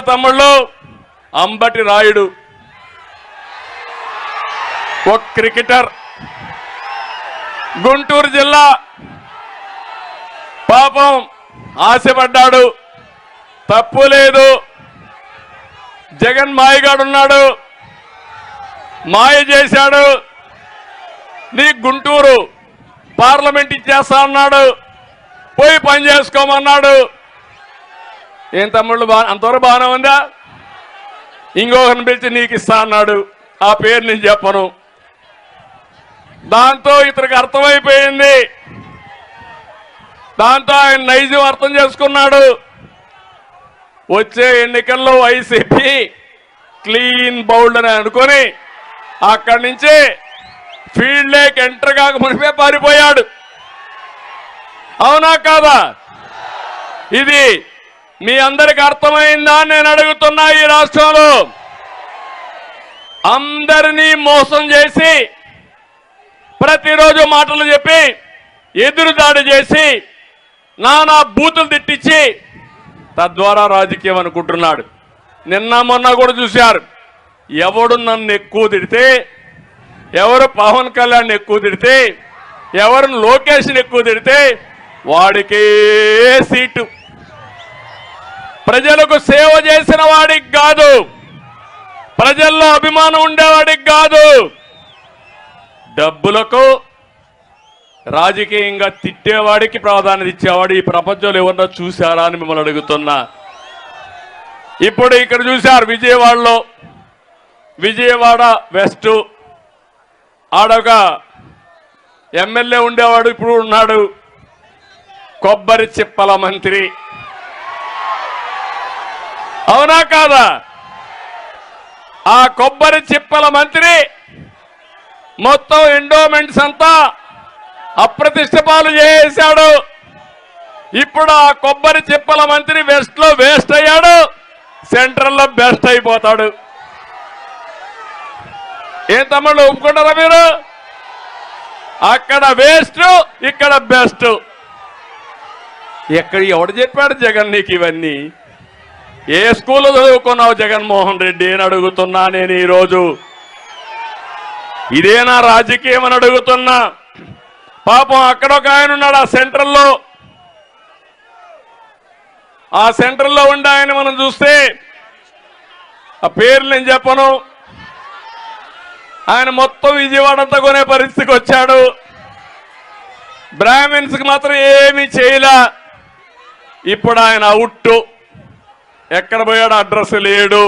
తమ్ముళ్ళు అంబటి రాయుడు ఒక క్రికెటర్, గుంటూరు జిల్లా. పాపం ఆశపడ్డాడు, తప్పు లేదు. జగన్ మాయగాడున్నాడు, మాయ చేశాడు. నీ గుంటూరు పార్లమెంట్ ఇచ్చేస్తా అన్నాడు, పోయి పని చేసుకోమన్నాడు. ఏం తమ్ముళ్ళు అంతవరకు బాగానే ఉందా? ఇంకొకరిని పిలిచి నీకు ఇస్తా అన్నాడు, ఆ పేరు నేను చెప్పను. దాంతో ఇతనికి అర్థమైపోయింది, దాంతో ఆయన నైజం అర్థం చేసుకున్నాడు. వచ్చే ఎన్నికల్లో వైసీపీ క్లీన్ బౌల్డ్ అని అనుకొని అక్కడి నుంచి ఫీల్డ్ లేక్ ఎంటర్ కాక మునిపే పారిపోయాడు. అవునా కాదా? ఇది మీ అందరికి అర్థమైందా నేను అడుగుతున్నా. ఈ రాష్ట్రంలో అందరినీ మోసం చేసి, ప్రతిరోజు మాటలు చెప్పి, ఎదురుదాడి చేసి, నానా బూతులు తిట్టించి తద్వారా రాజకీయం అనుకుంటున్నాడు. నిన్న మొన్న కూడా చూశారు, ఎవడు నన్ను ఎక్కువ తిడితే, ఎవరు పవన్ కళ్యాణ్ ఎక్కువ తిడితే, ఎవరు లోకేష్ని ఎక్కువ తిడితే వాడికే సీటు. ప్రజలకు సేవ చేసిన వాడికి కాదు, ప్రజల్లో అభిమానం ఉండేవాడికి కాదు, డబ్బులకు రాజకీయంగా తిట్టేవాడికి ప్రాధాన్యత ఇచ్చేవాడు ఈ ప్రపంచంలో ఎవరన్నా చూశారా అని మిమ్మల్ని అడుగుతున్నా. ఇప్పుడు ఇక్కడ చూశారు విజయవాడలో, విజయవాడ వెస్ట్ ఆడొక ఎమ్మెల్యే ఉండేవాడు, ఇప్పుడు ఉన్నాడు కొబ్బరి చిప్పల మంత్రి. అవునా కాదా? ఆ కొబ్బరి చిప్పల మంత్రి మొత్తం ఎండోమెంట్స్ అంతా అప్రతిష్ట పాలు చేశాడు. ఇప్పుడు ఆ కొబ్బరి చిప్పల మంత్రి వెస్ట్ లో వేస్ట్ అయ్యాడు, సెంట్రల్ లో బెస్ట్ అయిపోతాడు. ఏం తమ్ముళ్ళు ఒప్పుకుంటారా మీరు? అక్కడ వేస్ట్, ఇక్కడ బెస్ట్. ఎక్కడ ఎవడు చెప్పాడు జగన్ నీకు ఇవన్నీ? ఏ స్కూల్లో చదువుకున్నావు జగన్మోహన్ రెడ్డి అని అడుగుతున్నా నేను ఈరోజు. ఇదేనా రాజకీయం అని అడుగుతున్నా. పాపం అక్కడ ఒక ఆయన ఉన్నాడు ఆ సెంట్రల్లో, ఆ సెంట్రల్లో ఉండే ఆయన మనం చూస్తే, ఆ పేర్లు నేను చెప్పను, ఆయన మొత్తం విజయవాడ అంతా కొనే పరిస్థితికి వచ్చాడు. బ్రాహ్మిన్స్ కి మాత్రం ఏమీ చేయలే. ఇప్పుడు ఆయన అవుట్, ఎక్కడ పోయాడు అడ్రస్ లేడు.